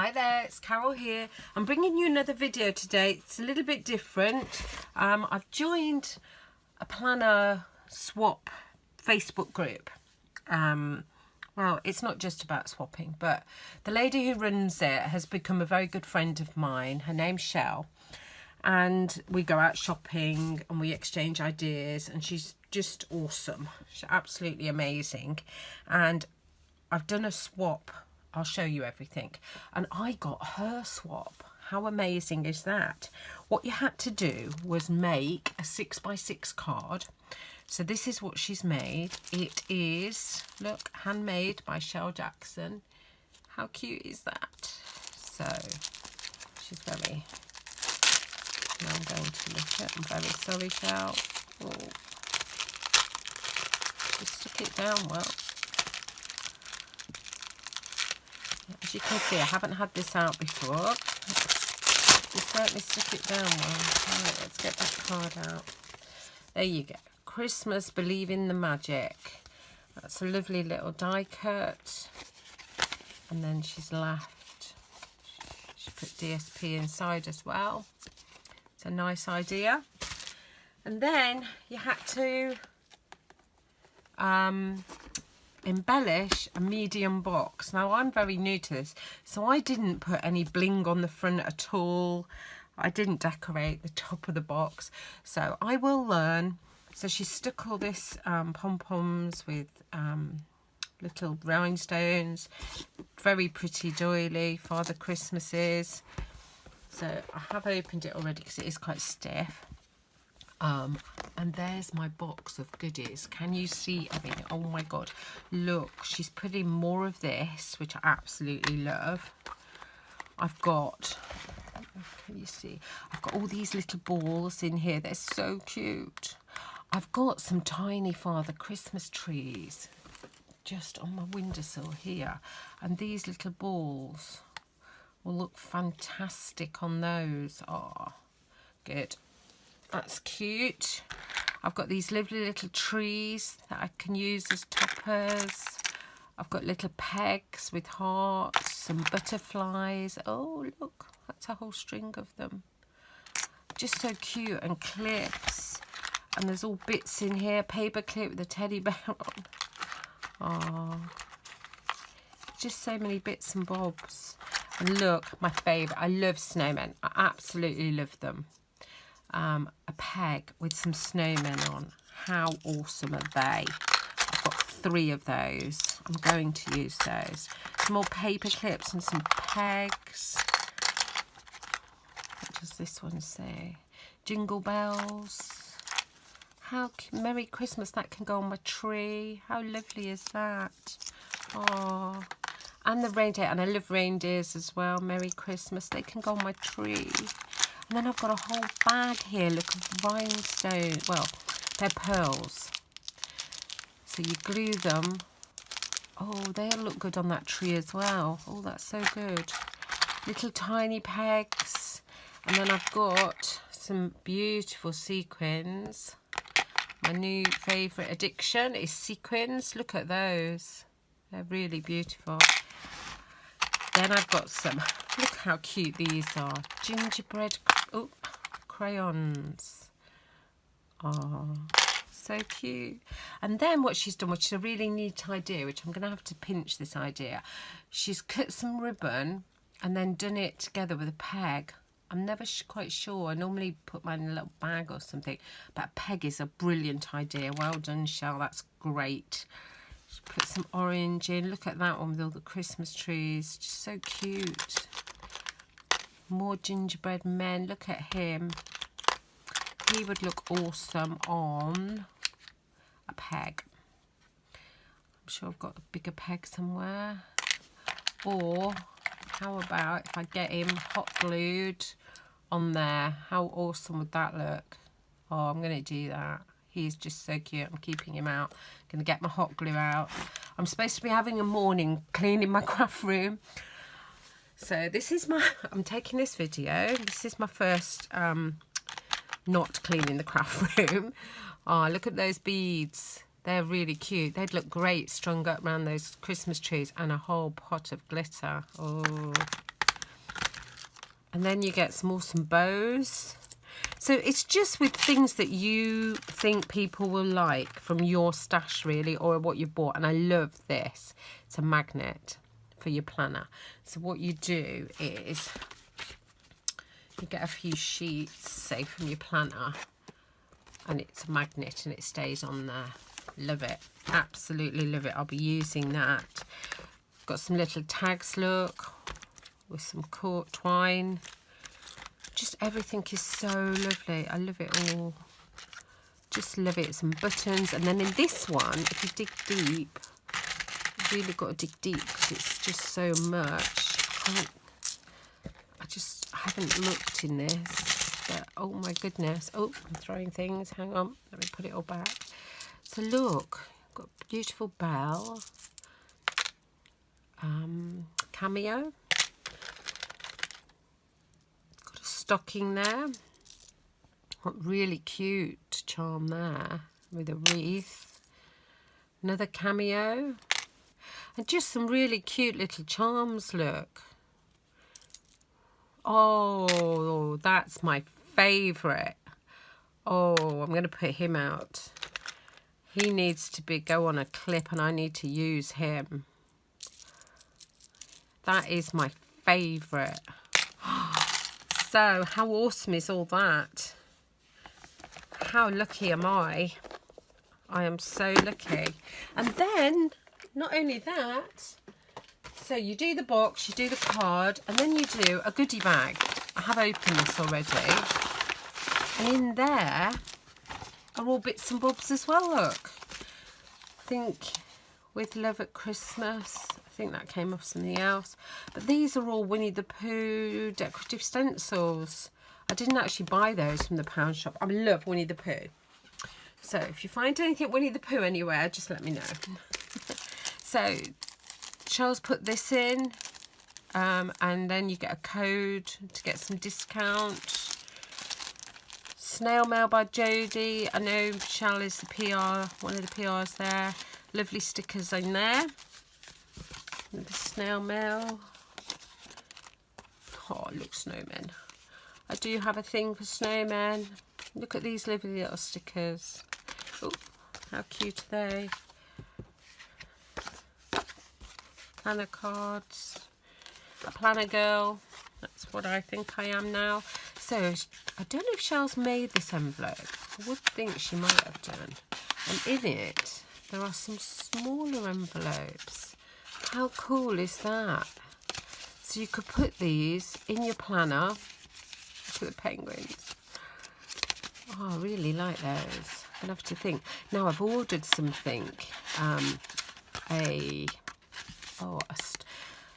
Hi there, it's Carol here. I'm bringing you another video today. It's a little bit different. I've joined a planner swap Facebook group. Well, it's not just about swapping, but the lady who runs it has become a very good friend of mine. Her name's Shell, and we go out shopping and we exchange ideas, and she's just awesome. She's absolutely amazing. And I've done a swap. I'll show you everything. And I got her swap. How amazing is that? What you had to do was make a 6x6 card. So this is what she's made. It is, look, handmade by Shell Jackson. How cute is that? So she's very, now I'm going to look at, I'm very sorry, Shell. Oh. She stuck it down well. As you can see, I haven't had this out before. You certainly stuck it down well. Right, let's get that card out. There you go. Christmas, believe in the magic. That's a lovely little die cut. And then she's left. She put DSP inside as well. It's a nice idea. And then you had to embellish a medium box. Now I'm very new to this, so I didn't put any bling on the front at all. I didn't decorate the top of the box, so I will learn. So she stuck all this pom-poms with little rhinestones, very pretty doily, Father Christmases. So I have opened it already because it is quite stiff. And there's my box of goodies. Can you see everything? Oh my god, look, she's putting more of this, which I absolutely love. I've got, can you see, I've got all these little balls in here. They're so cute. I've got some tiny Father Christmas trees just on my windowsill here, and these little balls will look fantastic on those. Oh, good. That's cute. I've got these lovely little trees that I can use as toppers. I've got little pegs with hearts, some butterflies. Oh, look, that's a whole string of them. Just so cute, and clips. And there's all bits in here. Paper clip with a teddy bear on. Oh, just so many bits and bobs. And look, my favourite. I love snowmen. I absolutely love them. A peg with some snowmen on. How awesome are they? I've got 3 of those. I'm going to use those. Some more paper clips and some pegs. What does this one say? Jingle bells. How Merry Christmas, that can go on my tree. How lovely is that? Oh, and the reindeer, and I love reindeers as well. Merry Christmas, they can go on my tree. And then I've got a whole bag here, look, of rhinestones. Well, they're pearls. So you glue them. Oh, they'll look good on that tree as well. Oh, that's so good. Little tiny pegs. And then I've got some beautiful sequins. My new favourite addiction is sequins. Look at those. They're really beautiful. Then I've got some, look how cute these are. Gingerbread, oh, crayons. Oh, so cute. And then what she's done, which is a really neat idea, which I'm going to have to pinch this idea. She's cut some ribbon and then done it together with a peg. I'm never quite sure. I normally put mine in a little bag or something. But a peg is a brilliant idea. Well done, Shell. That's great. Put some orange in. Look at that one with all the Christmas trees. Just so cute. More gingerbread men. Look at him. He would look awesome on a peg. I'm sure I've got a bigger peg somewhere. Or how about if I get him hot glued on there? How awesome would that look? Oh, I'm going to do that. He's just so cute. I'm keeping him out. I'm going to get my hot glue out. I'm supposed to be having a morning cleaning my craft room. So this is my, I'm taking this video. This is my first not cleaning the craft room. Oh, look at those beads. They're really cute. They'd look great strung up around those Christmas trees, and a whole pot of glitter. Oh, And then you get some awesome bows. So it's just with things that you think people will like from your stash, really, or what you bought. And I love this. It's a magnet for your planner. So what you do is you get a few sheets, say, from your planner, and it's a magnet and it stays on there. Love it. Absolutely love it. I'll be using that. Got some little tags, look, with some cork twine. Just everything is so lovely. I love it all. Just love it. Some buttons. And then in this one, if you dig deep, you've really got to dig deep because it's just so much. I just haven't looked in this. But oh my goodness. Oh, I'm throwing things. Hang on. Let me put it all back. So look, got a beautiful bell. Cameo. Stocking there. What really cute charm there with a wreath. Another cameo. And just some really cute little charms, look. Oh, that's my favourite. Oh, I'm going to put him out. He needs to go on a clip and I need to use him. That is my favourite. So, how awesome is all that? How lucky am I? I am so lucky. And then, not only that, so you do the box, you do the card, and then you do a goodie bag. I have opened this already. And in there are all bits and bobs as well, look. I think with Love at Christmas, I think that came off something else. But these are all Winnie the Pooh decorative stencils. I didn't actually buy those from the pound shop. I love Winnie the Pooh. So if you find anything Winnie the Pooh anywhere, just let me know. So Charles put this in, and then you get a code to get some discount. Snail mail by Jodie. I know Shell is the PR, one of the PRs there. Lovely stickers in there. The snail mail. Oh, look, snowmen. I do have a thing for snowmen. Look at these lovely little stickers. Oh, how cute are they? Planner cards. A planner girl. That's what I think I am now. So, I don't know if Shell's made this envelope. I would think she might have done. And in it, there are some smaller envelopes. How cool is that? So you could put these in your planner. Look at the penguins. Oh, I really like those. I'll have to think. Now I've ordered something.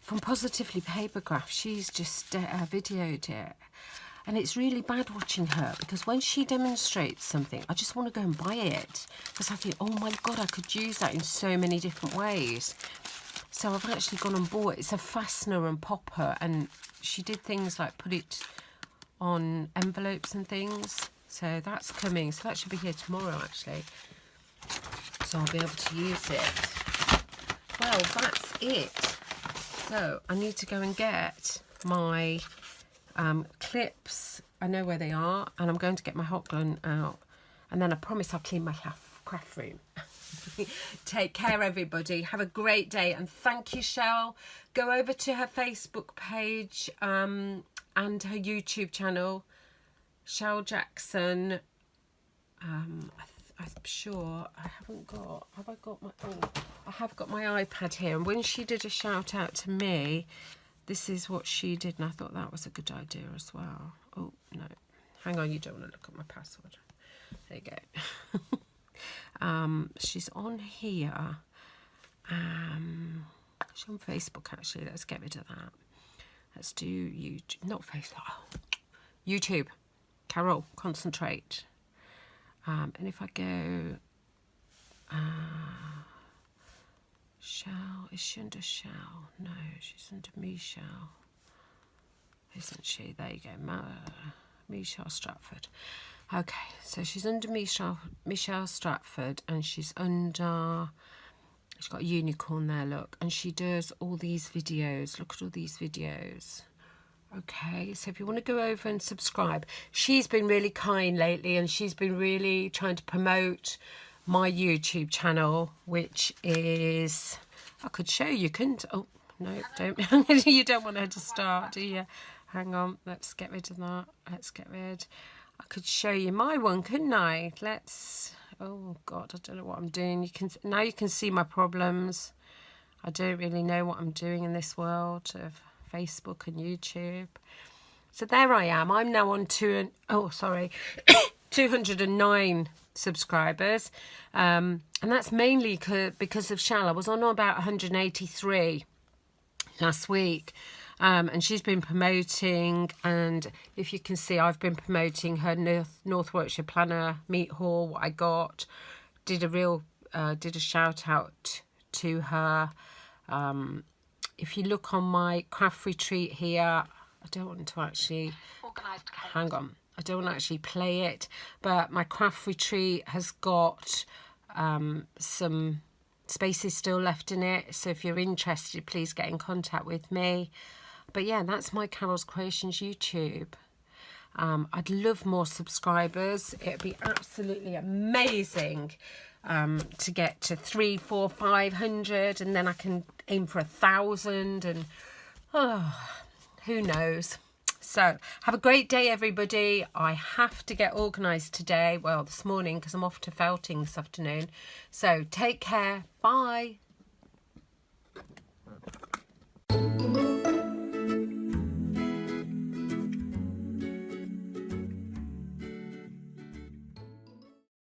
From Positively Papergraph. She's just videoed it. And it's really bad watching her because when she demonstrates something, I just want to go and buy it. Because I think, oh my God, I could use that in so many different ways. So I've actually gone and bought it. It's a fastener and popper. And she did things like put it on envelopes and things. So that's coming. So that should be here tomorrow, actually. So I'll be able to use it. Well, that's it. So I need to go and get my clips. I know where they are, and I'm going to get my hot gun out, and then I promise I'll clean my craft room. Take care, everybody. Have a great day, and thank you, Shell. Go over to her Facebook page and her YouTube channel, Shell Jackson. I'm sure I haven't got. Have I got my? Oh, I have got my iPad here, and when she did a shout out to me, this is what she did, and I thought that was a good idea as well. Oh, no. Hang on, you don't want to look at my password. There you go. She's on here. She's on Facebook, actually. Let's get rid of that. Let's do YouTube. Not Facebook. Oh, YouTube. Carol, concentrate. And if I go... Shell, is she under Shell? No, she's under Michelle, isn't she? There you go, Michelle Stratford. Okay, so she's under Michelle Stratford, and she's under, she's got a unicorn there, look, and she does all these videos. Look at all these videos. Okay, so if you want to go over and subscribe, she's been really kind lately, and she's been really trying to promote my YouTube channel, which is, I could show you, couldn't? Oh, no, don't. You don't want her to start, do you? Hang on, let's get rid of that. Let's get rid. I could show you my one, couldn't I? Let's, oh God, I don't know what I'm doing. Now you can see my problems. I don't really know what I'm doing in this world of Facebook and YouTube. So there I am. I'm now on 209 subscribers. And that's mainly because of Shall. I was on about 183 last week. And she's been promoting, and if you can see, I've been promoting her North Yorkshire Planner meat haul, what I got. Did a shout out to her. If you look on my craft retreat here, I don't want to actually, hang on, I don't want to actually play it, but my craft retreat has got some spaces still left in it, so if you're interested, please get in contact with me. But yeah, that's my Carol's Creations YouTube. I'd love more subscribers. It'd be absolutely amazing to get to 300, 400, 500, and then I can aim for 1,000, and who knows. So have a great day, everybody. I have to get organised today, well, this morning, because I'm off to Felting this afternoon. So take care. Bye.